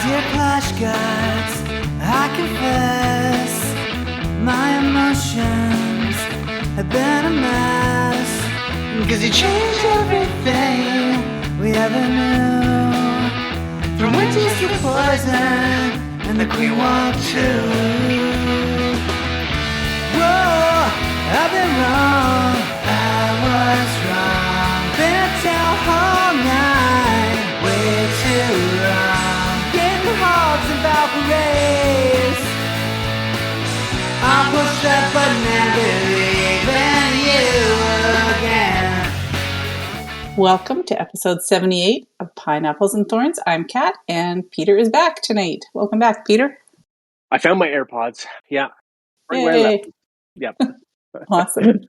Dear Clash Guards, I confess my emotions have been a mess. Cause you changed everything we ever knew. From witches to poison and the Queen walked too. Whoa, I've been wrong, I was wrong. Been a town hall night, way too long. Getting hogs and Valkyries. I'll push that button and believe in you again. Welcome to episode 78 of Pineapples and Thorns. I'm Kat, and Peter is back tonight. Welcome back, Peter. I found my AirPods. Yeah. Right where I left them. Yep. Awesome.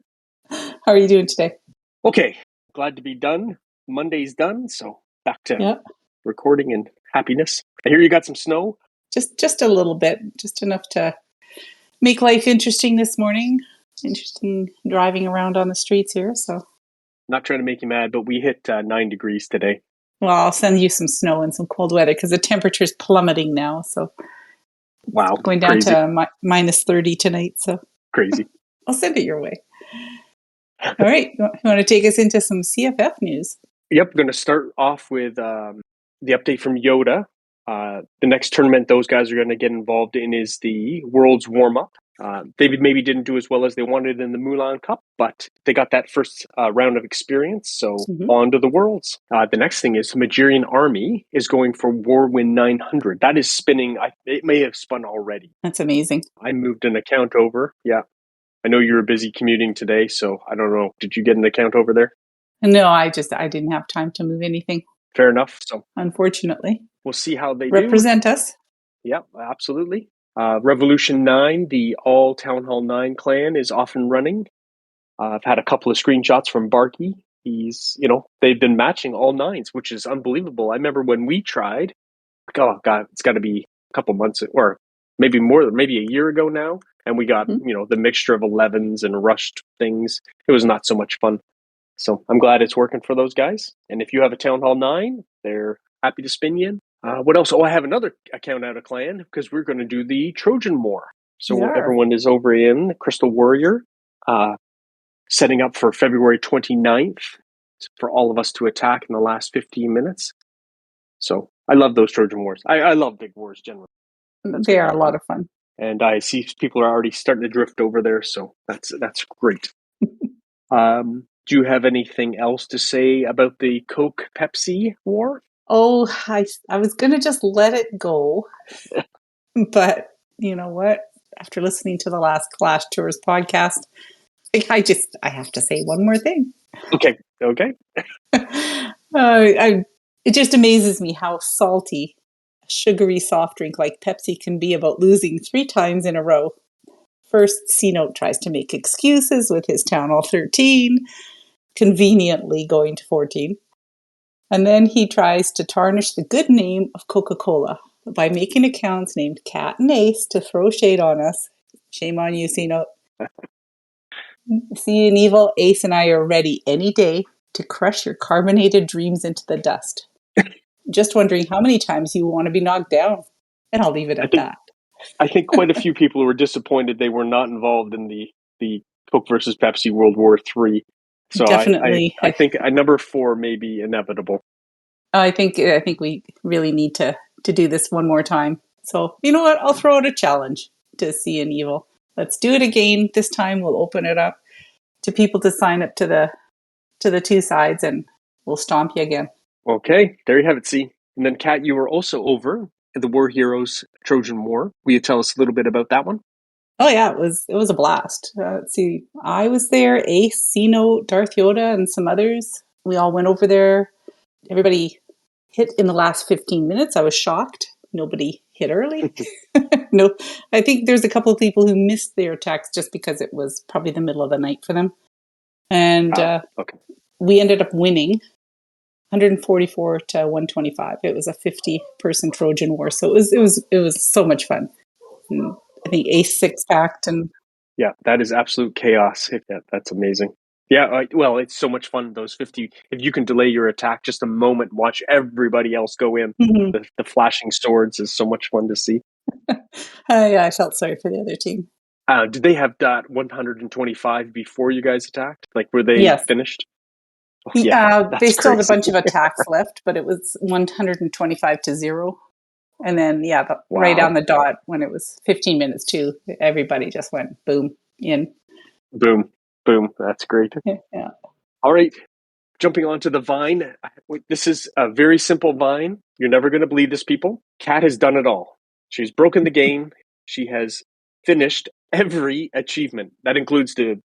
How are you doing today? Okay. Glad to be done. Monday's done, so back to recording and happiness. I hear you got some snow. Just a little bit, just enough to make life interesting this morning. Interesting driving around on the streets here. So, not trying to make you mad, but we hit 9 degrees today. Well, I'll send you some snow and some cold weather because the temperature's plummeting now. So, wow, going down to minus 30 tonight. So crazy. I'll send it your way. All right. You want to take us into some CFF news? Yep. Going to start off with the update from Yoda. The next tournament those guys are going to get involved in is the World's Warm-Up. They maybe didn't do as well as they wanted in the Mulan Cup, but they got that first round of experience, so on to the Worlds. The next thing is Magirian Army is going for Warwind 900. That is spinning. It may have spun already. That's amazing. I moved an account over. Yeah. I know you were busy commuting today, so I don't know. Did you get an account over there? No, I didn't have time to move anything. Fair enough. So unfortunately, we'll see how they represent us. Yep, absolutely. Revolution 9, the all Town Hall 9 clan is off and running. I've had a couple of screenshots from Barky. They've been matching all 9s, which is unbelievable. I remember when we tried, oh God, it's got to be a couple months or maybe more, maybe a year ago now. And we got, the mixture of 11s and rushed things. It was not so much fun. So I'm glad it's working for those guys. And if you have a Town Hall 9, they're happy to spin you in. What else? Oh, I have another account out of clan because we're going to do the Trojan War. So everyone is over in Crystal Warrior, setting up for February 29th for all of us to attack in the last 15 minutes. So I love those Trojan Wars. I love big wars generally. They are a lot of fun. And I see people are already starting to drift over there, so that's great. Do you have anything else to say about the Coke-Pepsi war? Oh, I was going to just let it go. But you know what? After listening to the last Clash Tours podcast, I have to say one more thing. Okay. It just amazes me how salty a sugary soft drink like Pepsi can be about losing 3 times in a row. First, C-Note tries to make excuses with his Town Hall 13, conveniently going to 14. And then he tries to tarnish the good name of Coca-Cola by making accounts named Cat and Ace to throw shade on us. Shame on you, C-Note. See an evil, Ace and I are ready any day to crush your carbonated dreams into the dust. Just wondering how many times you want to be knocked down. And I'll leave it at that. I think quite a few people were disappointed they were not involved in the Coke versus Pepsi World War III. So definitely, I think a number 4 may be inevitable. I think we really need to do this one more time. So you know what? I'll throw out a challenge to See an Evil. Let's do it again. This time we'll open it up to people to sign up to the 2 sides, and we'll stomp you again. Okay, there you have it. See, and then Kat, you were also over at the War Heroes Trojan War. Will you tell us a little bit about that one? Oh yeah, it was a blast. Let's see, I was there, Ace, C-Note, Darth Yoda, and some others. We all went over there. Everybody hit in the last 15 minutes. I was shocked. Nobody hit early. No, I think there's a couple of people who missed their attacks just because it was probably the middle of the night for them. And we ended up winning 144 to 125. It was a 50-person Trojan War, so it was so much fun. And I think Ace 6-packed and yeah, that is absolute chaos. Yeah, that's amazing. Yeah, well, it's so much fun. Those 50, if you can delay your attack just a moment, watch everybody else go in. Mhm. The flashing swords is so much fun to see. Yeah, I felt sorry for the other team. Did they have that 125 before you guys attacked? Like, were they Yes. finished? Oh, yeah, They that's still had a crazy. bunch of attacks left, but it was 125 to 0. And then, yeah, right Wow. on the dot when it was 15 minutes to, everybody just went boom in. Boom, boom. That's great. Yeah. All right, jumping onto the vine. This is a very simple vine. You're never going to believe this, people. Kat has done it all. She's broken the game. She has finished every achievement. That includes the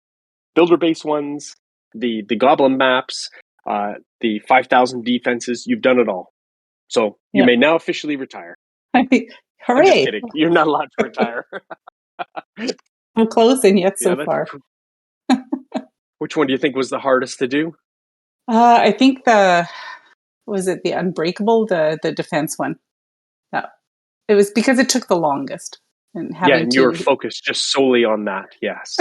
builder base ones, the goblin maps, the 5,000 defenses. You've done it all. So you Yeah. may now officially retire. I'm just Hooray. kidding. You're not allowed to retire. I'm closing yet Yeah, so far. which one do you think was the hardest to do? I think was it the Unbreakable, the defense one? No, it was because it took the longest and Yeah, having and you were to, focused just solely on that. Yes.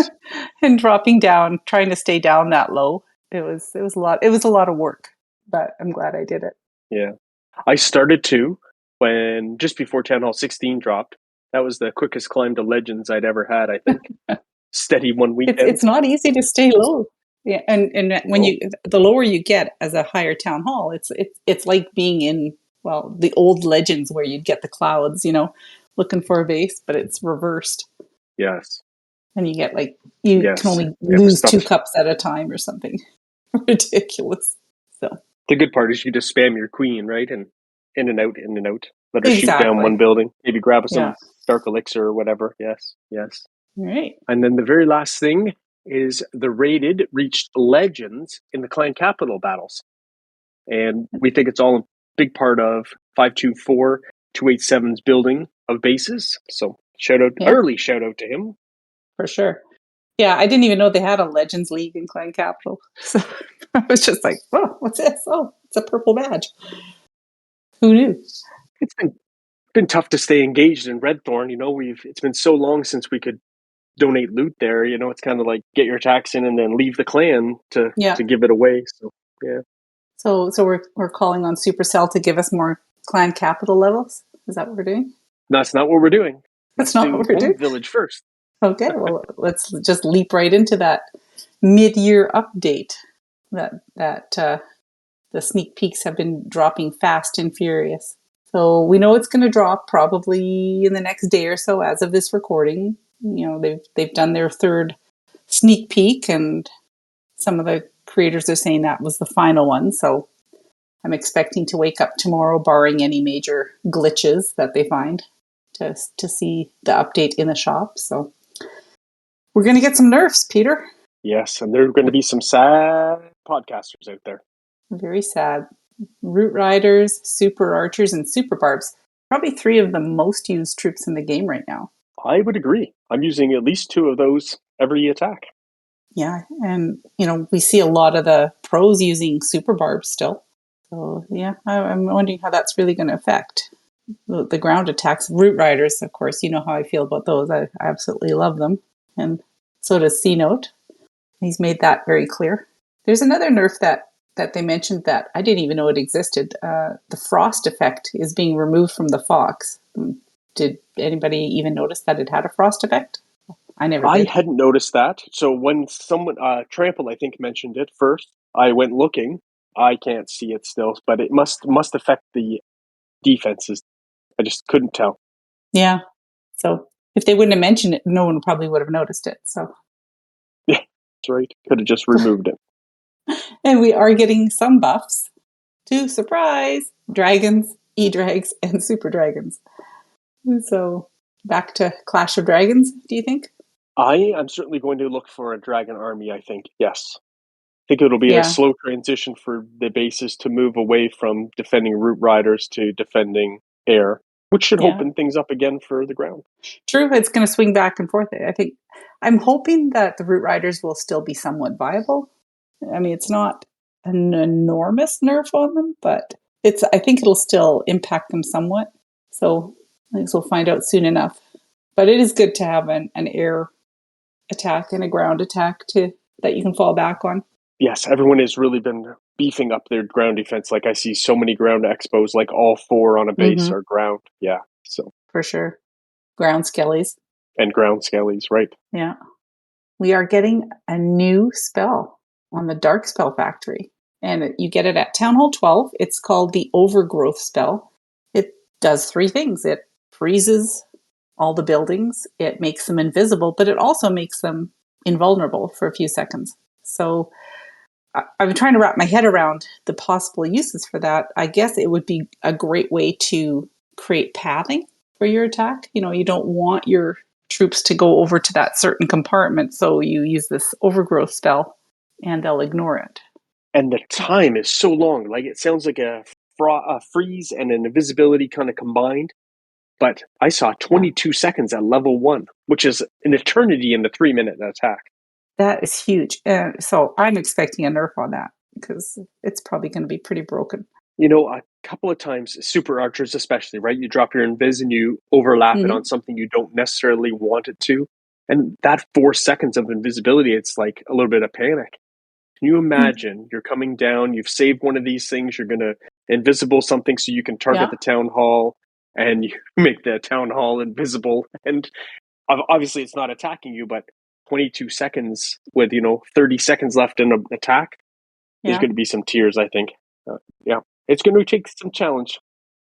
and dropping down, trying to stay down that low. It was a lot. It was a lot of work, but I'm glad I did it. Yeah. I started to when just before Town Hall 16 dropped. That was the quickest climb to Legends I'd ever had, I think. Steady one weekend. It's not easy to stay low. Yeah, and when No. you the lower you get as a higher town hall, it's like being in, well, the old Legends where you'd get the clouds, looking for a base, but it's reversed, Yes. and you get like you can Yes. only It was lose two tough. cups at a time or something ridiculous. So The good part is you just spam your queen, right? And in and out, in and out. Let her shoot down exactly, one building. Maybe grab yeah. some dark elixir or whatever. Yes. Yes. All right. And then the very last thing is the rated reached Legends in the clan capital battles. And we think it's all a big part of 524 287's building of bases. So Yeah, early shout out to him. for sure. Yeah, I didn't even know they had a Legends League in Clan Capital. So I was just like, oh, what's this? Oh, it's a purple badge. Who knew? It's been tough to stay engaged in Redthorn. It's been so long since we could donate loot there. It's kind of like get your tax in and then leave the clan to Yeah. give it away. So yeah, So we're calling on Supercell to give us more Clan Capital levels. Is that what we're doing? that's not what we're doing. That's Let's not what do we're Home doing. Village first. Okay, well, let's just leap right into that mid-year update. That the sneak peeks have been dropping fast and furious. So we know it's going to drop probably in the next day or so as of this recording. They've done their third sneak peek, and some of the creators are saying that was the final one. So I'm expecting to wake up tomorrow, barring any major glitches that they find, to see the update in the shop. So we're going to get some nerfs, Peter. Yes, and there are going to be some sad podcasters out there. Very sad. Root Riders, Super Archers, and Super Barbs. Probably three of the most used troops in the game right now. I would agree. I'm using at least two of those every attack. Yeah, and we see a lot of the pros using Super Barbs still. So yeah, I'm wondering how that's really going to affect the ground attacks. Root Riders, of course, you know how I feel about those. I absolutely love them, and so does C Note. He's made that very clear. There's another nerf that they mentioned that I didn't even know it existed. The frost effect is being removed from the Fox. Did anybody even notice that it had a frost effect? I never I did. hadn't noticed that. So when someone, Trample, I think, mentioned it first, I went looking. I can't see it still, but it must affect the defenses. I just couldn't tell. Yeah. So if they wouldn't have mentioned it, no one probably would have noticed it. So Yeah, that's right. Could have just removed it. and we are getting some buffs to surprise dragons, E-Drags, and Super Dragons. So back to Clash of Dragons, do you think? I am certainly going to look for a dragon army, I think. Yes. I think it'll be a Yeah. slow transition for the bases to move away from defending root riders to defending air, which should Yeah. open things up again for the ground. True, it's going to swing back and forth. I'm hoping that the Root Riders will still be somewhat viable. I mean, it's not an enormous nerf on them, but I think it'll still impact them somewhat. So I guess we'll find out soon enough. But it is good to have an air attack and a ground attack that you can fall back on. Yes, everyone has really been beefing up their ground defense. Like I see so many ground expos, like all 4 on a base Hmm. are ground. Yeah. So, For sure. Ground skellies. and ground skellies, right? Yeah. We are getting a new spell on the Dark Spell Factory. And you get it at Town Hall 12. It's called the Overgrowth spell. It does 3 things. It freezes all the buildings, it makes them invisible, but it also makes them invulnerable for a few seconds. So I'm trying to wrap my head around the possible uses for that. I guess it would be a great way to create pathing for your attack. You know, you don't want your troops to go over to that certain compartment, so you use this overgrowth spell and they'll ignore it. And the time is so long. Like it sounds like a freeze and an invisibility kind of combined. But I saw Yeah. 22 seconds at level 1, which is an eternity in the 3-minute attack. That is huge. So I'm expecting a nerf on that because it's probably going to be pretty broken. You know, a couple of times, super archers especially, right? You drop your invis and you overlap it Mm-hmm. on something you don't necessarily want it to. And that 4 seconds of invisibility, it's like a little bit of panic. Can you imagine you're coming down, you've saved one of these things, you're going to invisible something so you can target Yeah. the town hall, and you make the town hall invisible. And obviously it's not attacking you, but 22 seconds with, 30 seconds left in an attack, there's Yeah. going to be some tears, I think. Yeah, it's going to take some challenge.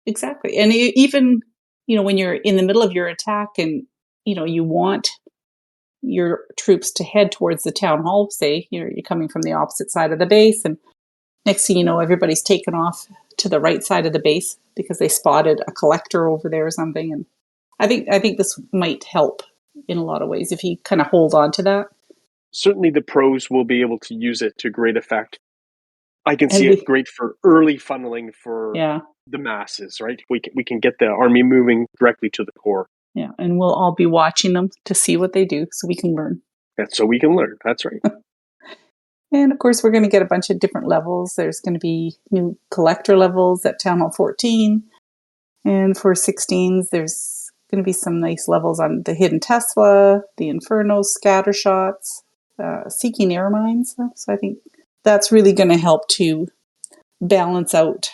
Exactly. And even, when you're in the middle of your attack and, you want your troops to head towards the town hall, say, you're coming from the opposite side of the base, and next thing you know, everybody's taken off to the right side of the base because they spotted a collector over there or something. And I think this might help in a lot of ways if you kind of hold on to that. Certainly the pros will be able to use it to great effect. I can And see it great for early funneling for yeah, the masses, right? We can get the army moving directly to the core. yeah, and we'll all be watching them to see what they do so we can learn. That's so we can learn. That's right. And of course, we're going to get a bunch of different levels. There's going to be new collector levels at Town Hall 14. And for 16s, there's going to be some nice levels on the Hidden Tesla, the Inferno, Scatter Shots, Seeking Air Mines. So I think that's really going to help to balance out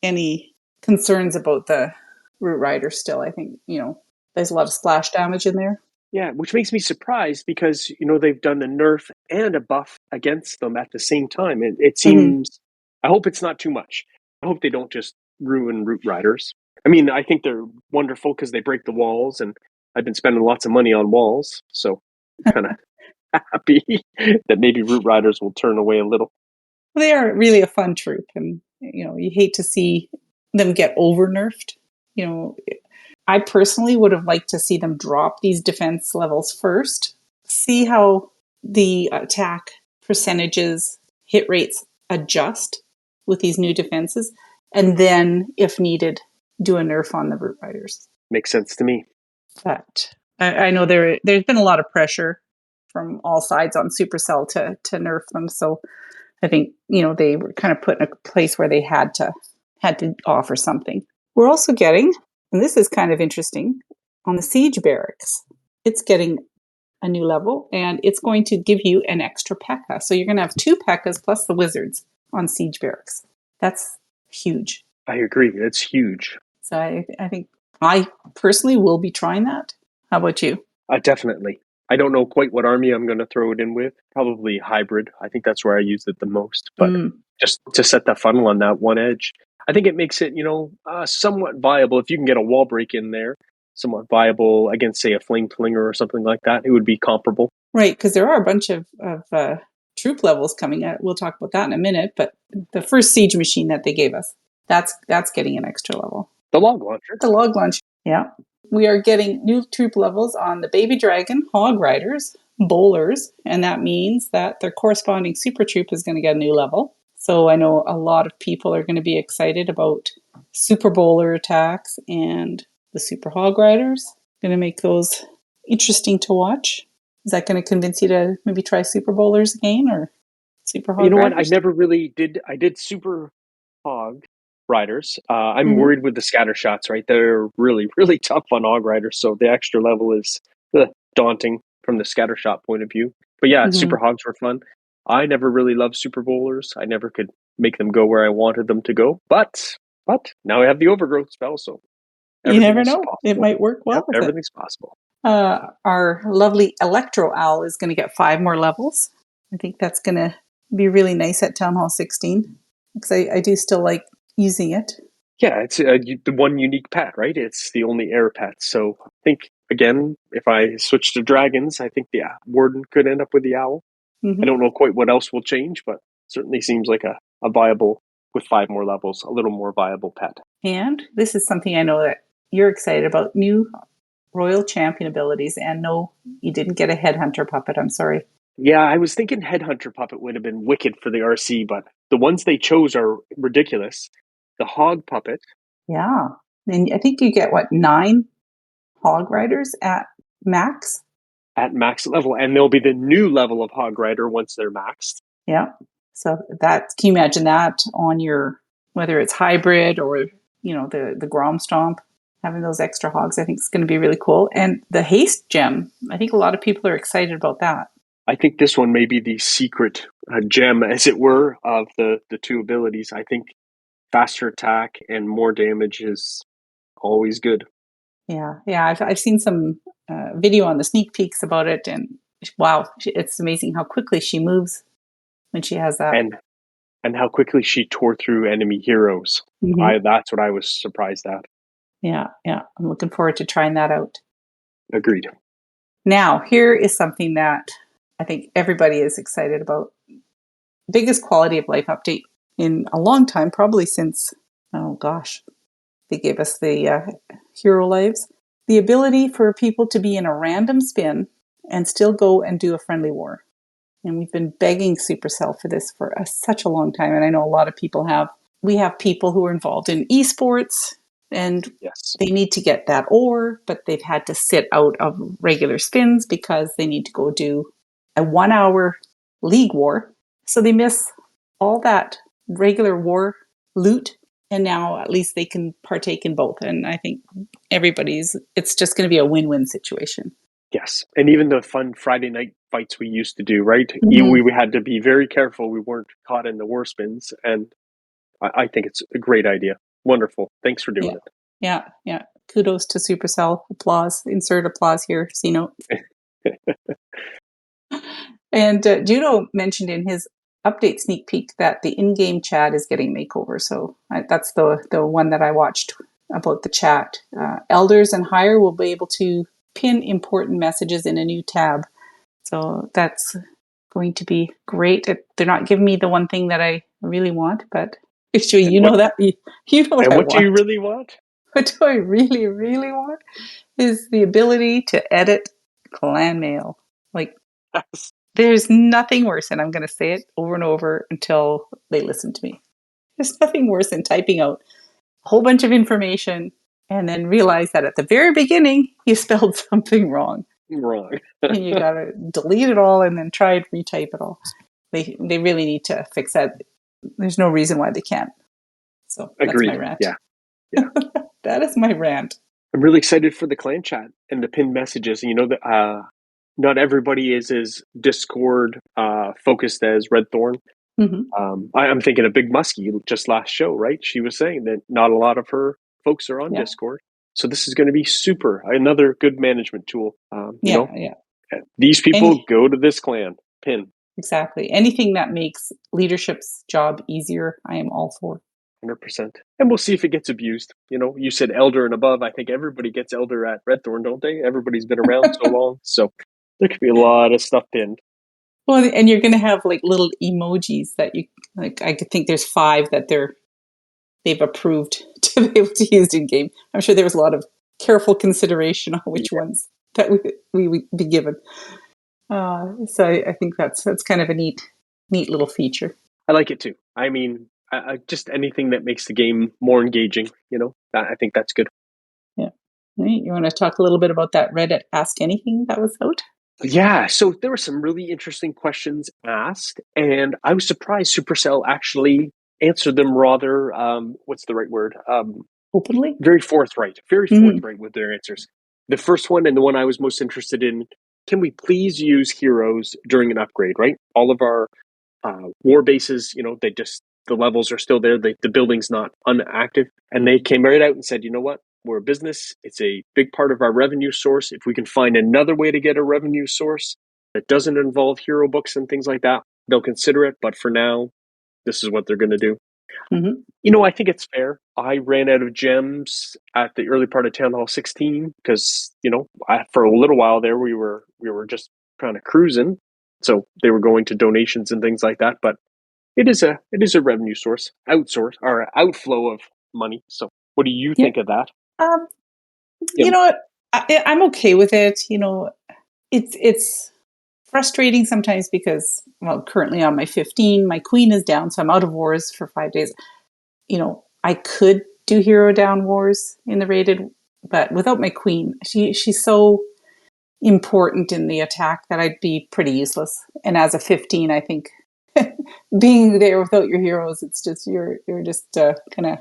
any concerns about the Root Rider still. I think, there's a lot of splash damage in there. Yeah, which makes me surprised because they've done a nerf and a buff against them at the same time. It seems. I hope it's not too much. I hope they don't just ruin Root Riders. I mean, I think they're wonderful because they break the walls, and I've been spending lots of money on walls, so kind of happy that maybe Root Riders will turn away a little. They are really a fun troop, and you hate to see them get over nerfed. I personally would have liked to see them drop these defense levels first, see how the attack percentages, hit rates adjust with these new defenses, and then, if needed, do a nerf on the Root Riders. Makes sense to me. But I know there's been a lot of pressure from all sides on Supercell to nerf them, so I think they were kind of put in a place where they had to offer something. We're also getting, and this is kind of interesting, on the Siege Barracks. It's getting a new level, and it's going to give you an extra P.E.K.K.A. So you're going to have 2 P.E.K.K.As plus the Wizards on Siege Barracks. That's huge. I agree. It's huge. So I think I personally will be trying that. How about you? Definitely. I don't know quite what army I'm going to throw it in with. Probably hybrid. I think that's where I used it the most. But just to set that funnel on that one edge, I think it makes it, somewhat viable. If you can get a wall break in there, somewhat viable against, say, a flame flinger or something like that, it would be comparable. Right, because there are a bunch of troop levels coming out. We'll talk about that in a minute. But the first siege machine that they gave us, that's getting an extra level. The log launcher. The log launcher, yeah. We are getting new troop levels on the Baby Dragon, Hog Riders, Bowlers, and that means that their corresponding super troop is going to get a new level. So I know a lot of people are going to be excited about Super Bowler attacks and the Super Hog Riders. Going to make those interesting to watch. Is that going to convince you to maybe try Super Bowlers again or Super Hog Riders? You know what? I never really did. I did Super Hog Riders. I'm worried with the scatter shots, right? They're really, really tough on Hog Riders, so the extra level is daunting from the scatter shot point of view. But yeah, Super Hogs were fun. I never really loved Super Bowlers. I never could make them go where I wanted them to go. But now I have the overgrowth spell, so You never everything's know. It possible. might work well Yep, with it. everything's possible. Our lovely Electro Owl is going to get 5 more levels. I think that's going to be really nice at Town Hall 16 because I do still like using it. Yeah, it's the one unique pet, right? It's the only air pet. So I think, again, if I switch to dragons, I think the warden could end up with the owl. I don't know quite what else will change, but certainly seems like a viable, with 5 more levels, a little more viable pet. And this is something I know that you're excited about, new Royal Champion abilities. And no, you didn't get a Headhunter puppet. I'm sorry. Yeah, I was thinking Headhunter puppet would have been wicked for the RC, but the ones they chose are ridiculous. The Hog puppet. Yeah. And I think you get, 9 Hog Riders at max? At max level, and there'll be the new level of Hog Rider once they're maxed. Yeah. So that, can you imagine that on your, whether it's hybrid or, the Grom Stomp, having those extra hogs, I think is going to be really cool. And the haste gem, I think a lot of people are excited about that. I think this one may be the secret gem, as it were, of the 2 abilities. I think faster attack and more damage is always good. Yeah. I've seen some video on the sneak peeks about it, and wow, it's amazing how quickly she moves when she has that. And how quickly she tore through enemy heroes. That's what I was surprised at. Yeah. I'm looking forward to trying that out. Agreed. Now, here is something that I think everybody is excited about. Biggest quality of life update in a long time, probably since, they gave us the hero lives. The ability for people to be in a random spin and still go and do a friendly war. And we've been begging Supercell for this for such a long time. And I know a lot of people have. We have people who are involved in esports, and yes, they need to get that ore, but they've had to sit out of regular spins because they need to go do a 1-hour league war. So they miss all that regular war loot, and now at least they can partake in both. And I think it's just going to be a win-win situation. Yes. And even the fun Friday night fights we used to do, right? We had to be very careful we weren't caught in the war spins. And I think it's a great idea. Wonderful. Thanks for doing it. Yeah. Kudos to Supercell. Applause. Insert applause here, C-Note. And Judo mentioned in his update sneak peek that the in-game chat is getting makeover. So that's the one that I watched about the chat. Elders and higher will be able to pin important messages in a new tab. So that's going to be great. They're not giving me the one thing that I really want, but actually, you know that. You know what I want. And what do you really want? What do I really, really want is the ability to edit clan mail. Like, Yes. There's nothing worse, and I'm going to say it over and over until they listen to me. There's nothing worse than typing out a whole bunch of information and then realize that at the very beginning, you spelled something wrong. And you got to delete it all and then try and retype it all. They really need to fix that. There's no reason why they can't. So Agreed. That's my rant. Yeah. That is my rant. I'm really excited for the clan chat and the pinned messages. You know that not everybody is as Discord focused as Red Thorn. I'm thinking of Big Muskie just last show, right? She was saying that not a lot of her folks are on Discord. So this is going to be super. Another good management tool. These people go to this clan. Pin. Exactly. Anything that makes leadership's job easier, I am all for. 100%. And we'll see if it gets abused. You know, you said Elder and above. I think everybody gets Elder at Red Thorn, don't they? Everybody's been around so long. So there could be a lot of stuff pinned. Well, and you're going to have like little emojis that you like. I could think there's 5 that they've approved to be able to use in game. I'm sure there was a lot of careful consideration on which ones that we would be given. So I think that's kind of a neat little feature. I like it too. I mean, just anything that makes the game more engaging, I think that's good. Yeah. Right. You want to talk a little bit about that Reddit Ask Anything that was out? Yeah, so there were some really interesting questions asked, and I was surprised Supercell actually answered them rather, what's the right word? Openly? Very forthright with their answers. The first one, and the one I was most interested in, can we please use heroes during an upgrade, right? All of our war bases, the levels are still there. The building's not unactive. And they came right out and said, you know what? We're a business. It's a big part of our revenue source. If we can find another way to get a revenue source that doesn't involve hero books and things like that, they'll consider it. But for now, this is what they're going to do. Mm-hmm. I think it's fair. I ran out of gems at the early part of Town Hall 16 because, for a little while there, we were just kind of cruising. So they were going to donations and things like that. But it is a revenue source, outflow of money. So what do you think of that? You know what? I'm okay with it. It's frustrating sometimes because, well, currently on my 15, my queen is down, so I'm out of wars for 5 days. I could do hero down wars in the rated, but without my queen, she's so important in the attack that I'd be pretty useless. And as a 15, I think being there without your heroes, it's just you're just kind of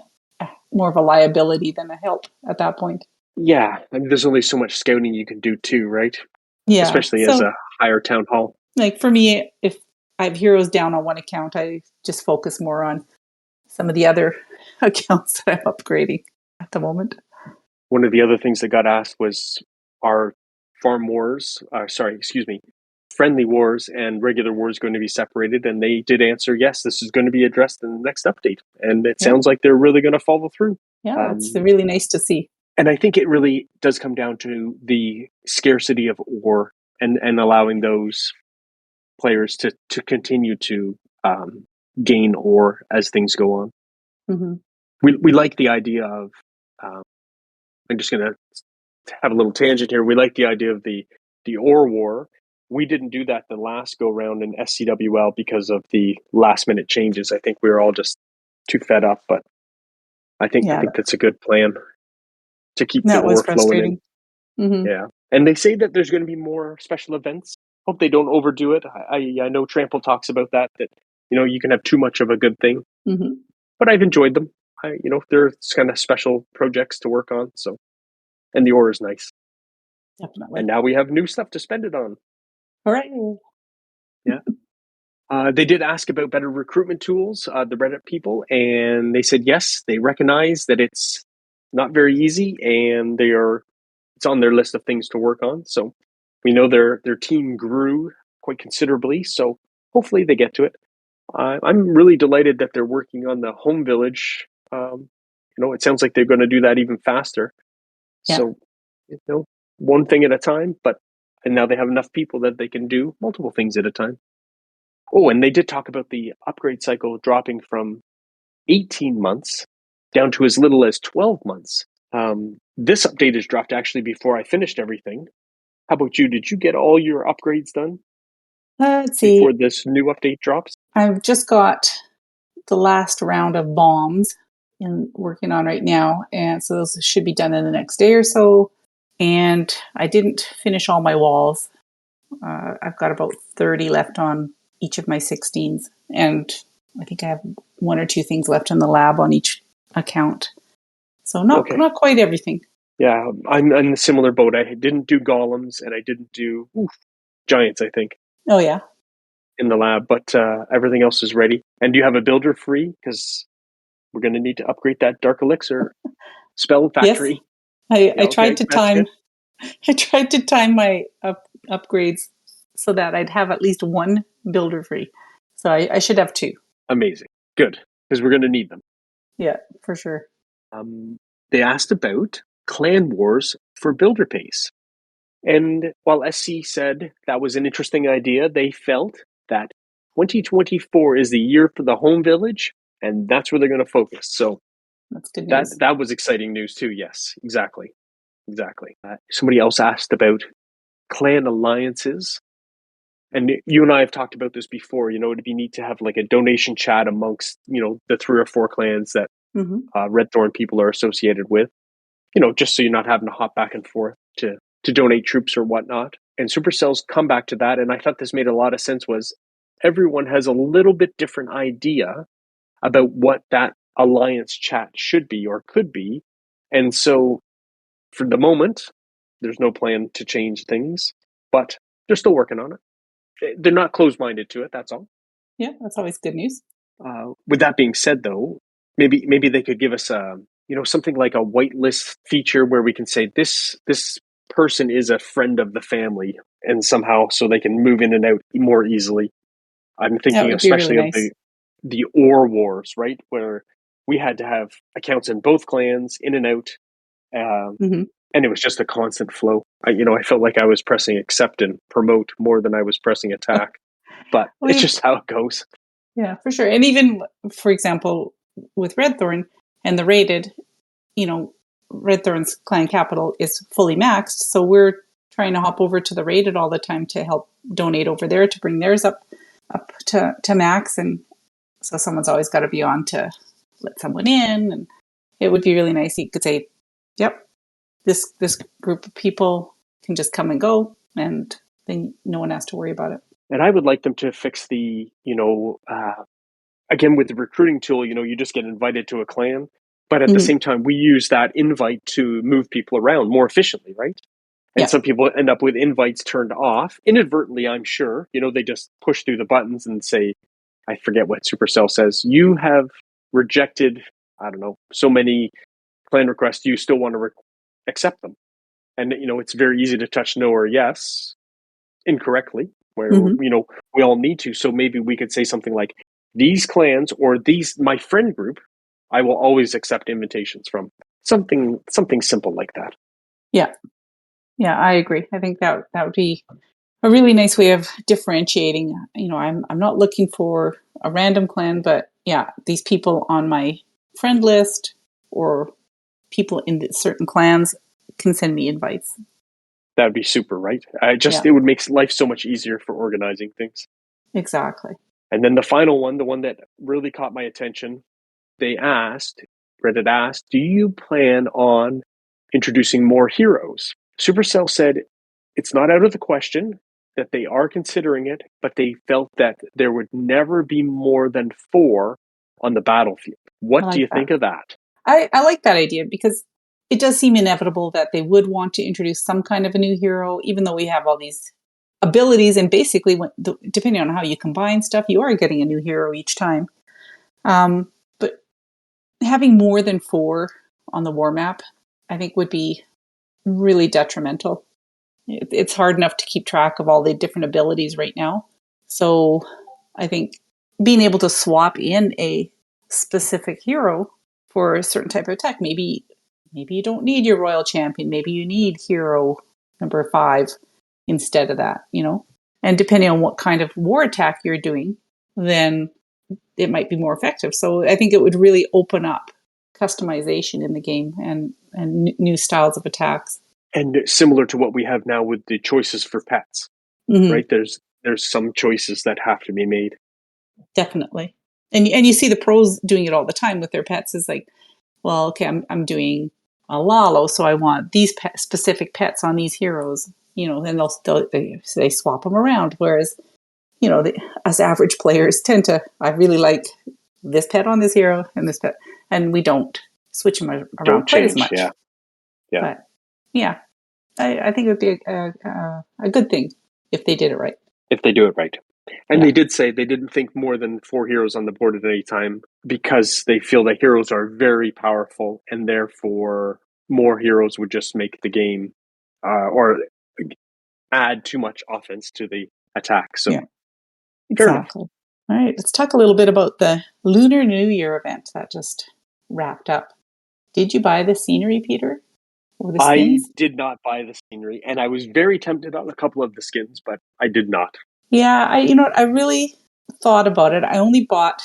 more of a liability than a help at that point. Yeah, there's only so much scouting you can do too, right? Yeah, especially as a higher town hall. Like for me, if I have heroes down on one account, I just focus more on some of the other accounts that I'm upgrading at the moment. One of the other things that got asked was, are friendly wars and regular wars going to be separated? And they did answer, yes, this is going to be addressed in the next update. And it sounds like they're really going to follow through. Yeah, it's really nice to see. And I think it really does come down to the scarcity of ore and allowing those players to continue to gain ore as things go on. Mm-hmm. We like the idea of, I'm just going to have a little tangent here. We like the idea of the ore war. We didn't do that the last go round in SCWL because of the last minute changes. I think we were all just too fed up, but I think that's a good plan to keep the ore flowing in. Mm-hmm. Yeah. And they say that there's going to be more special events. Hope they don't overdo it. I know Trample talks about that you can have too much of a good thing. Mm-hmm. But I've enjoyed them. They're kind of special projects to work on. So, and the ore is nice. Definitely. And now we have new stuff to spend it on. All right. Yeah. They did ask about better recruitment tools, the Reddit people, and they said yes, they recognize that it's not very easy, and it's on their list of things to work on. So we know their team grew quite considerably, so hopefully they get to it. I'm really delighted that they're working on the home village. It sounds like they're going to do that even faster. Yeah. So, one thing at a time, and now they have enough people that they can do multiple things at a time. Oh, and they did talk about the upgrade cycle dropping from 18 months down to as little as 12 months. This update is dropped actually before I finished everything. How about you? Did you get all your upgrades done? Let's see. Before this new update drops? I've just got the last round of bombs working on right now. And so those should be done in the next day or so. And I didn't finish all my walls. I've got about 30 left on each of my 16s. And I think I have 1 or 2 things left in the lab on each account. So not quite everything. Yeah, I'm in a similar boat. I didn't do golems and I didn't do giants, I think. Oh, yeah. In the lab, but everything else is ready. And do you have a builder free? Because we're going to need to upgrade that Dark Elixir spell factory. Yes. I tried to time. I tried to time my upgrades so that I'd have at least 1 builder free. So I should have 2. Amazing. Good. Because we're going to need them. Yeah, for sure. They asked about clan wars for builder pace. And while SC said that was an interesting idea, they felt that 2024 is the year for the home village, and that's where they're going to focus. So that's good news. That was exciting news too. Yes, exactly. Somebody else asked about clan alliances, and you and I have talked about this before. It'd be neat to have like a donation chat amongst the 3 or 4 clans that Red Thorn people are associated with. Just so you're not having to hop back and forth to donate troops or whatnot. And Supercell's come back to that, and I thought this made a lot of sense, was everyone has a little bit different idea about what that alliance chat should be or could be. And so for the moment, there's no plan to change things, but they're still working on it. They're not closed-minded to it, that's all. Yeah, that's always good news. With that being said, though, maybe they could give us something like a whitelist feature where we can say this person is a friend of the family, and somehow so they can move in and out more easily. I'm That thinking would be really especially of nice. the Ore Wars, right, where we had to have accounts in both clans, in and out, Hmm. and it was just a constant flow. I felt like I was pressing accept and promote more than I was pressing attack, but it's We just how it goes. Yeah, for sure. And even, for example, with Redthorn and the rated, you know, Redthorn's clan capital is fully maxed. So we're trying to hop over to the rated all the time to help donate over there to bring theirs up to max. And so someone's always got to be on to let someone in. And it would be really nice. You could say, yep, this group of people can just come and go, and then no one has to worry about it. And I would like them to fix again, with the recruiting tool, you just get invited to a clan, but at the Mhm. same time, we use that invite to move people around more efficiently, right? And Yeah. some people end up with invites turned off inadvertently, I'm sure. They just push through the buttons and say, I forget what Supercell says, you have rejected, I don't know, so many clan requests, do you still want to accept them? And, it's very easy to touch no or yes incorrectly, where, Hmm. we all need to. So maybe we could say something like, these clans or my friend group, I will always accept invitations from. Something simple like that. Yeah. Yeah, I agree. I think that would be a really nice way of differentiating. I'm not looking for a random clan, but yeah, these people on my friend list or people in certain clans can send me invites. That would be super, right? Yeah, It would make life so much easier for organizing things. exactly. And then the final one, the one that really caught my attention, Reddit asked, do you plan on introducing more heroes? Supercell said it's not out of the question, that they are considering it, but they felt that there would never be more than 4 on the battlefield. I What do like you that. think of that? I like that idea because it does seem inevitable that they would want to introduce some kind of a new hero, even though we have all these abilities. And basically, depending on how you combine stuff, you are getting a new hero each time. But having more than 4 on the war map, I think, would be really detrimental. It's hard enough to keep track of all the different abilities right now. So I think being able to swap in a specific hero for a certain type of attack, maybe you don't need your royal champion, maybe you need hero number 5 instead of that. And depending on what kind of war attack you're doing, then it might be more effective. So I think it would really open up customization in the game and new styles of attacks. And similar to what we have now with the choices for pets, Mm-hmm. right? There's some choices that have to be made. Definitely. And you see the pros doing it all the time with their pets. Is like, well, okay, I'm doing a Lalo, so I want these specific pets on these heroes. And they swap them around. Whereas us average players tend to, I really like this pet on this hero and this pet, and we don't switch them around Don't quite as change. much. Yeah. Yeah. But yeah, I think it would be a good thing if they did it right. If they do it right. And Yeah. they did say they didn't think more than 4 heroes on the board at any time because they feel that heroes are very powerful and therefore more heroes would just make the game or add too much offense to the attack. So Yeah. fair enough. Exactly. All right, let's talk a little bit about the Lunar New Year event that just wrapped up. Did you buy the scenery, Peter, or the I skins? did not buy the scenery and I was very tempted on a couple of the skins, but I did not. Yeah, I really thought about it. I only bought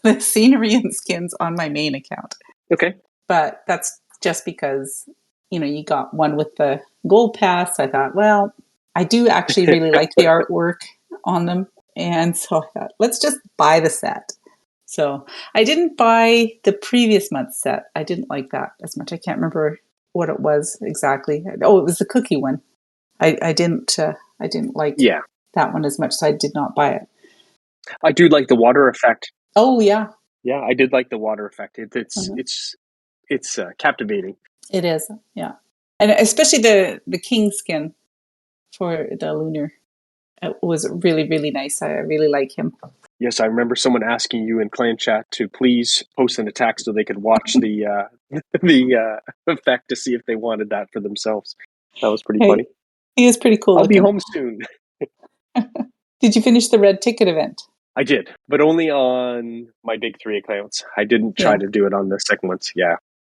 the scenery and skins on my main account. Okay. But that's just because, you got one with the gold pass. I thought, well, I do actually really like the artwork on them. And so I thought, let's just buy the set. So I didn't buy the previous month's set. I didn't like that as much. I can't remember what it was exactly. Oh, it was the cookie one. I didn't like Yeah. that one as much, so I did not buy it. I do like the water effect. Oh yeah. Yeah, I did like the water effect. Mhm. It's captivating. It is. Yeah. And especially the king skin for the lunar. it was really, really nice. I really like him. Yes, I remember someone asking you in clan chat to please post an attack so they could watch the the effect to see if they wanted that for themselves. That was pretty funny. He is pretty cool I'll be looking. home soon. Did you finish the red ticket event? I did, but only on my big 3 accounts. I didn't try to do it on the second ones. Yeah.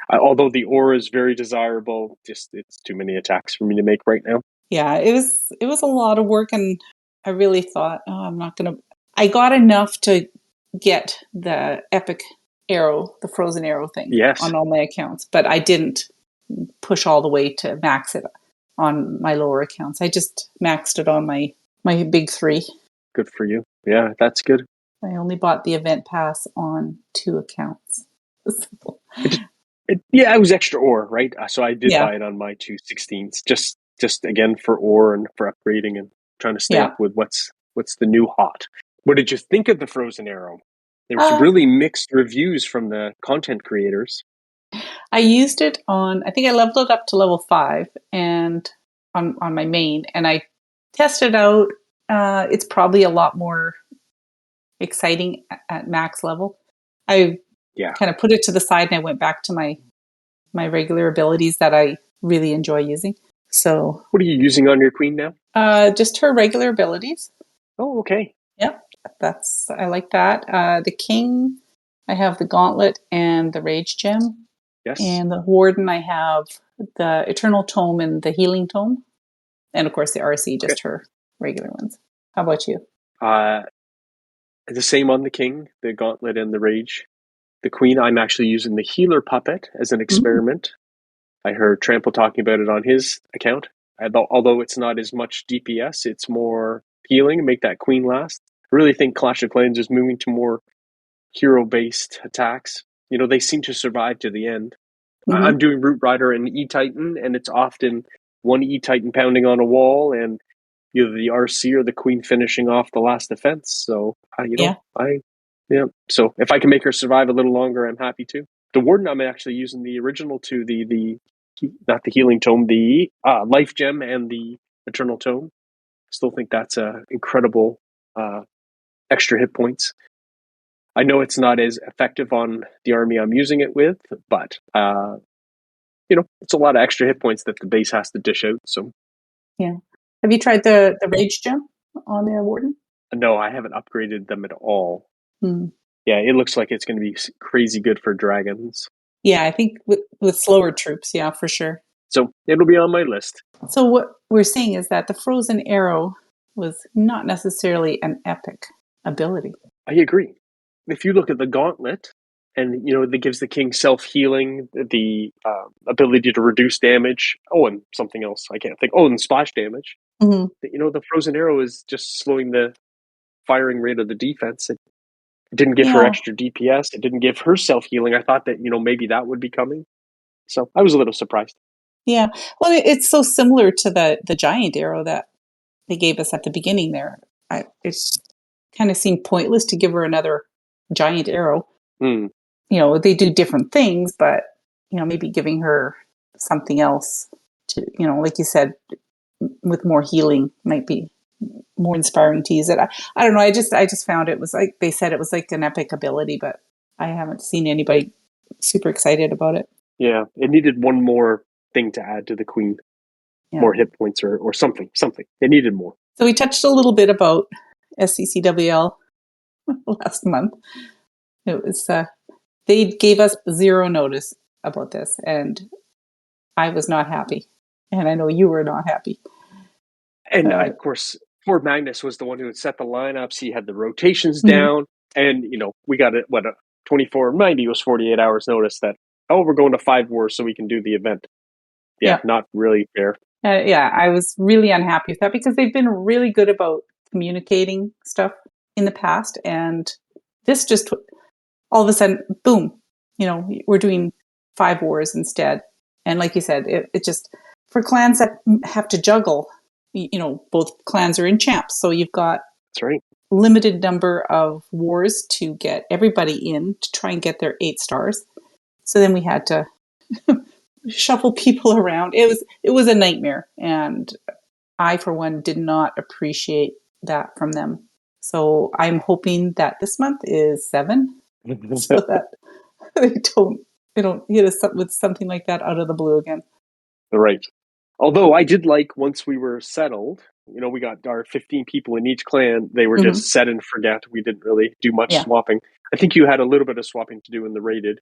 Although the aura is very desirable, just it's too many attacks for me to make right now. Yeah, it was a lot of work, and I really thought, oh, I'm not gonna. I got enough to get the epic arrow, the frozen arrow thing, Yes. on all my accounts, but I didn't push all the way to max it on my lower accounts. I just maxed it on my big 3. Good for you. Yeah, that's good. I only bought the event pass on 2 accounts. It was extra ore, right? So I did Yeah. buy it on my 2/16s, just again for ore and for upgrading and trying to stay up with what's the new hot. What did you think of the frozen arrow? There was really mixed reviews from the content creators. I used it on, I think I leveled it up to level 5 and on my main, and I tested out. It's probably a lot more exciting at max level. I kind of put it to the side and I went back to my regular abilities that I really enjoy using. So, what are you using on your queen now? Just her regular abilities. Oh, okay. Yep, I like that. The king, I have the gauntlet and the rage gem. Yes. And the warden, I have the eternal tome and the healing tome, and of course the RC, just her regular ones. How about you? The same on the king, the gauntlet and the rage. The queen, I'm actually using the healer puppet as an experiment. I heard Trample talking about it on his account. Although it's not as much DPS, it's more healing, make that queen last. I really think Clash of Clans is moving to more hero-based attacks. You know, they seem to survive to the end. I'm doing Root Rider and E-Titan, and it's often one E-Titan pounding on a wall and either the RC or the queen finishing off the last defense. So, so if I can make her survive a little longer, I'm happy to. The warden, I'm actually using the original 2, the not the healing tome, the life gem and the eternal tome. Still think that's incredible extra hit points. I know it's not as effective on the army I'm using it with, but it's a lot of extra hit points that the base has to dish out. So, yeah. Have you tried the rage gem on the warden? No, I haven't upgraded them at all. Hmm. Yeah, it looks like it's going to be crazy good for dragons. Yeah, I think with slower troops, yeah, for sure. So it'll be on my list. So what we're seeing is that the frozen arrow was not necessarily an epic ability. I agree. If you look at the gauntlet, and that gives the king self-healing, the ability to reduce damage. Oh, and something else I can't think. Oh, and splash damage. Mm-hmm. The frozen arrow is just slowing the firing rate of the defense. It didn't give her extra DPS. It didn't give her self-healing. I thought that maybe that would be coming. So I was a little surprised. Yeah, well, it's so similar to the giant arrow that they gave us at the beginning there. It's kind of seemed pointless to give her another giant arrow. Mm. They do different things, but maybe giving her something else to, like you said, with more healing might be more inspiring to use it. I don't know. I just found it was like they said it was like an epic ability, but I haven't seen anybody super excited about it. Yeah, it needed one more thing to add to the queen, more hit points or something. It needed more. So we touched a little bit about SCCWL last month. It was they gave us zero notice about this, and I was not happy, and I know you were not happy. And of course, poor Magnus was the one who had set the lineups. He had the rotations down, and we got it. 2490 was 48 hours notice that we're going to 5 wars so we can do the event. Yeah. Not really fair. I was really unhappy with that because they've been really good about communicating stuff in the past, and this just all of a sudden, boom, we're doing 5 wars instead. And like you said, it just, for clans that have to juggle, both clans are in champs. So you've got that's right, limited number of wars to get everybody in to try and get their 8 stars. So then we had to shuffle people around. It was a nightmare. And I, for one, did not appreciate that from them. So I'm hoping that this month is 7, so that they don't hit us up with something like that out of the blue again. Right. Although I did like once we were settled, we got our 15 people in each clan. They were just set and forget. We didn't really do much Yeah. swapping. I think you had a little bit of swapping to do in the rated.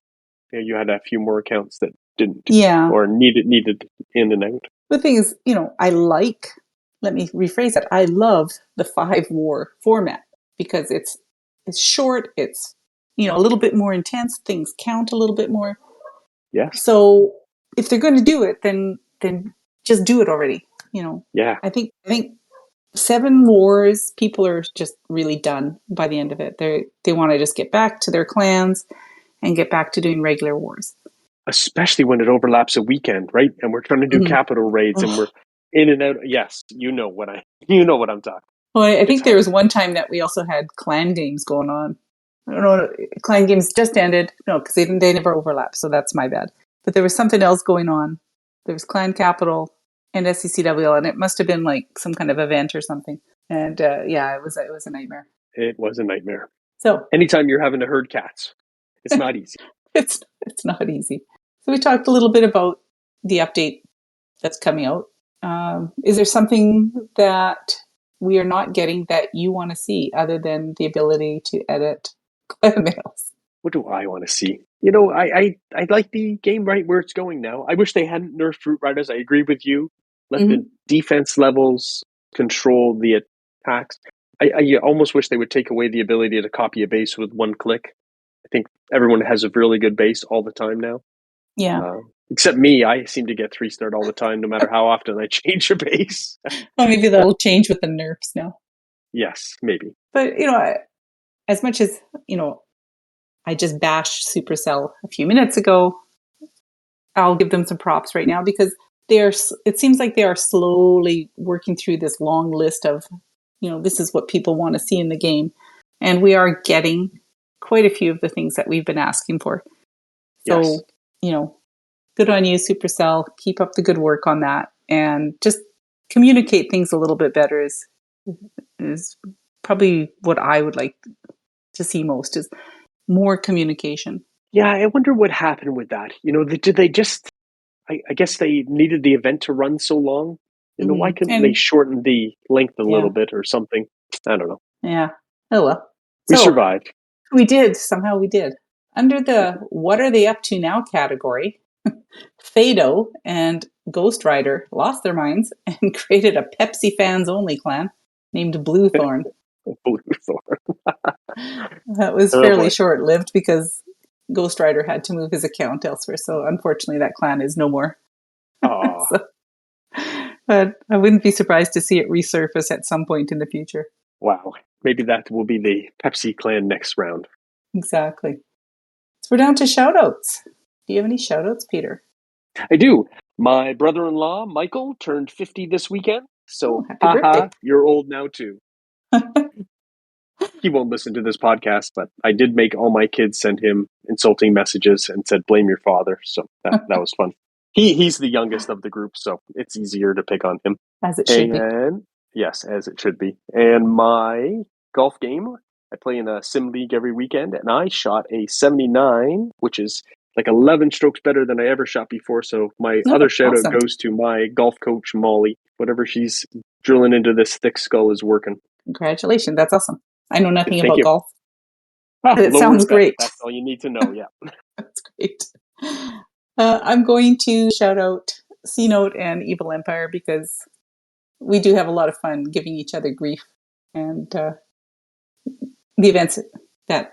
You had a few more accounts that didn't, Yeah. or needed in and out. The thing is, let me rephrase that. I love the 5 war format because it's short, it's a little bit more intense, things count a little bit more. Yes. So if they're going to do it, then just do it already. Yeah. I think 7 wars, people are just really done by the end of it. They want to just get back to their clans and get back to doing regular wars. Especially when it overlaps a weekend, right? And we're trying to do capital raids and we're in and out. Yes, you know what I'm talking. Well, I think there was one time that we also had clan games going on. I don't know, clan games just ended. No, because they never overlap, so that's my bad. But there was something else going on. There was Clan Capital and SCCWL, and it must have been like some kind of event or something. And it was a nightmare. It was a nightmare. So anytime you're having to herd cats, it's not easy. It's not easy. So we talked a little bit about the update that's coming out. Is there something that we are not getting that you want to see other than the ability to edit clan mails? What do I want to see? I like the game right where it's going now. I wish they hadn't nerfed Root Riders. I agree with you. Let the defense levels control the attacks. I almost wish they would take away the ability to copy a base with one click. I think everyone has a really good base all the time now. Yeah. Except me, I seem to get 3-starred all the time, no matter how often I change a base. Well, maybe that'll change with the nerfs now. Yes, maybe. But, as much as, I just bashed Supercell a few minutes ago, I'll give them some props right now because it seems like they are slowly working through this long list of, this is what people want to see in the game. And we are getting quite a few of the things that we've been asking for. So, yes. Good on you, Supercell. Keep up the good work on that. And just communicate things a little bit better is probably what I would like to see most is more communication. Yeah, I wonder what happened with that. Did they just, I guess they needed the event to run so long. Why couldn't they shorten the length a little bit or something? I don't know. Yeah. Oh, well. We survived. We did. Somehow we did. Under the What Are They Up To Now category, Fado and Ghost Rider lost their minds and created a Pepsi fans only clan named Bluethorn. Bluethorn. That was fairly short-lived because Ghost Rider had to move his account elsewhere. So unfortunately that clan is no more. But I wouldn't be surprised to see it resurface at some point in the future. Wow. Maybe that will be the Pepsi clan next round. Exactly. So we're down to shout-outs. Do you have any shout-outs, Peter? I do. My brother-in-law, Michael, turned 50 this weekend. So, happy birthday. You're old now too. He won't listen to this podcast, but I did make all my kids send him insulting messages and said, blame your father. So that was fun. He's the youngest of the group, so it's easier to pick on him. As it should be. Yes, as it should be. And my golf game, I play in a sim league every weekend, and I shot a 79, which is like 11 strokes better than I ever shot before. So my other shout out goes to my golf coach, Molly. Whatever she's drilling into this thick skull is working. Congratulations. That's awesome. I know nothing about golf. It sounds great. That's all you need to know. Yeah. That's great. I'm going to shout out C-Note and Evil Empire because we do have a lot of fun giving each other grief, and the events that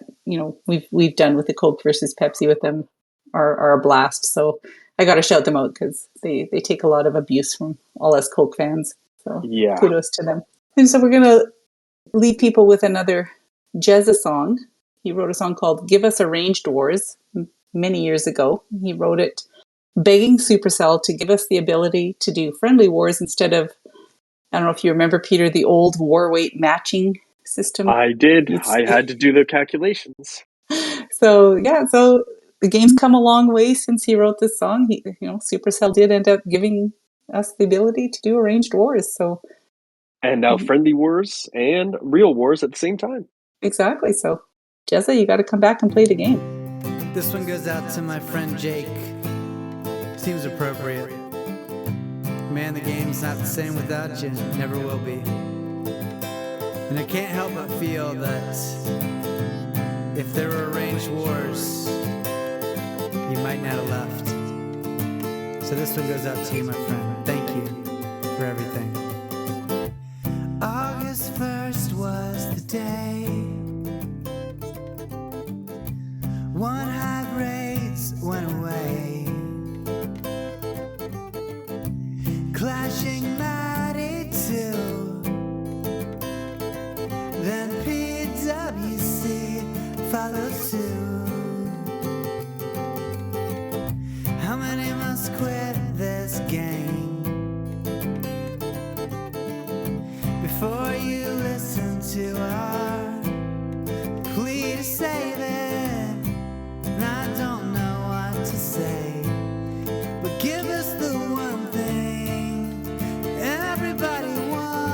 we've done with the Coke versus Pepsi with them are a blast. So I got to shout them out because they take a lot of abuse from all us Coke fans. So kudos to them. And so we're gonna leave people with another Jezza song. He wrote a song called "Give Us Arranged Wars" many years ago. He wrote it begging Supercell to give us the ability to do friendly wars instead of, I don't know if you remember, Peter, the old war weight matching system. I did. I had to do the calculations. So the game's come a long way since he wrote this song. Supercell did end up giving us the ability to do arranged wars. So And now friendly wars and real wars at the same time. Exactly. So, Jezza, you got to come back and play the game. This one goes out to my friend Jake. Seems appropriate. Man, the game's not the same without you. Never will be. And I can't help but feel that if there were arranged wars, you might not have left. So this one goes out to you, my friend. Thank you for everything. August 1st was the day one high grades went away, clashing mighty too. Then PWC followed suit. How many must quit this game before you listen to our plea to save it? And I don't know what to say, but give us the one thing everybody wants.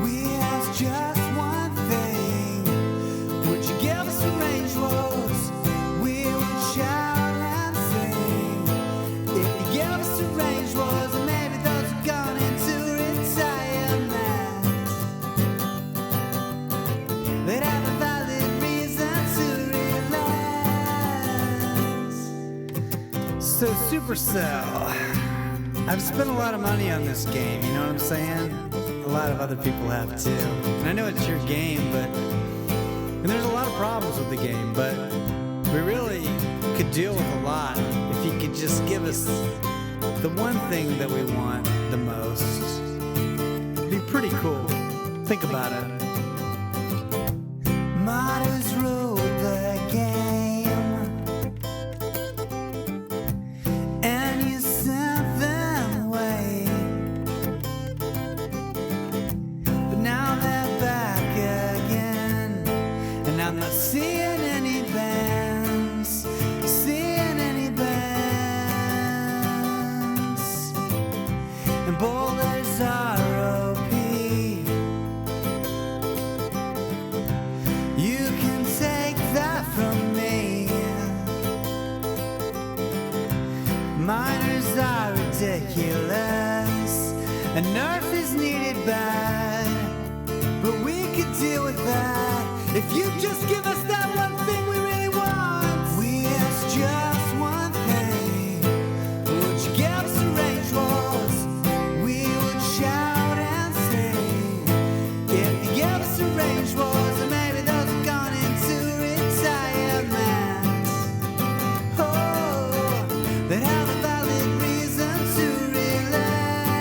We ask just one thing. Would you give us a range rose? We would shout and sing. If you give us a range rose, and maybe those who've gone into retirement, they'd have a valid reason to relax. So Supercell, I've spent a lot of money on this game, you know what I'm saying? A lot of other people have too. And I know it's your game, and there's a lot of problems with the game, but we really could deal with a lot if you could just give us the one thing that we want the most. It'd be pretty cool. Think about it. Modders rule the game, and you sent them away. But now they're back again, and I'm not seeing any bands, and boulders are OP. You can take that from me. Miners are ridiculous, and Nerf is needed bad, but we could deal with that if you just give us that one thing we really want. We ask just one thing. Would you give us a range rolls? We would shout and sing. If you give us a range rolls, and maybe those have gone into retirement, oh, they'd have a valid reason to relent.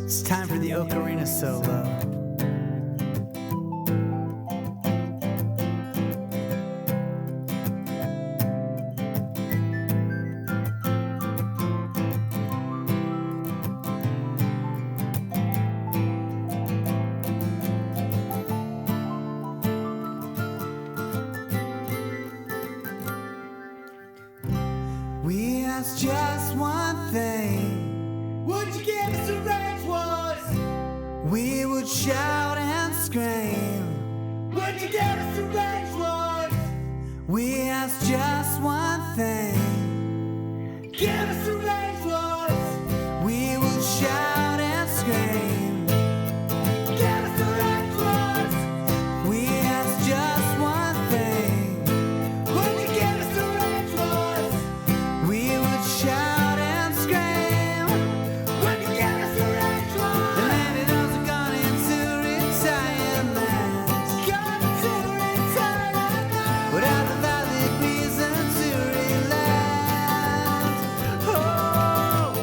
It's time for the Ocarina solo. We ask just one thing. Would you give us a range wars? We would shout and scream. Would you give us a range wars? We ask just one thing. Give us a range wars. We would shout and scream. Give us a range wars. We ask just one thing. Would you give us a range wars? We would shout and scream. Would you give us a range wars? And maybe those have gone into retirement. Gone into retirement. Without a valid reason to relent. Oh,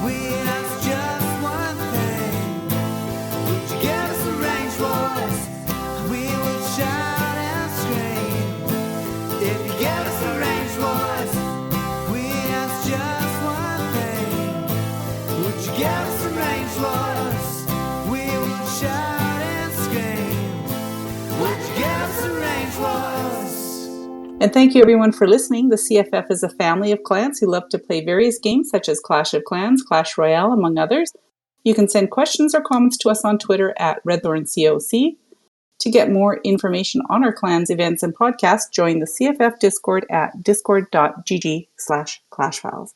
we ask just one thing. Would you give us a range wars? We would shout and scream. If you give us a range wars, we ask just one thing. Would you give us a range wars? We would shout and scream. Would you give us a range wars? And thank you everyone for listening. The CFF is a family of clans who love to play various games such as Clash of Clans, Clash Royale, among others. You can send questions or comments to us on Twitter at RedthornCOC. To get more information on our clans, events, and podcasts, join the CFF Discord at discord.gg/clashfiles.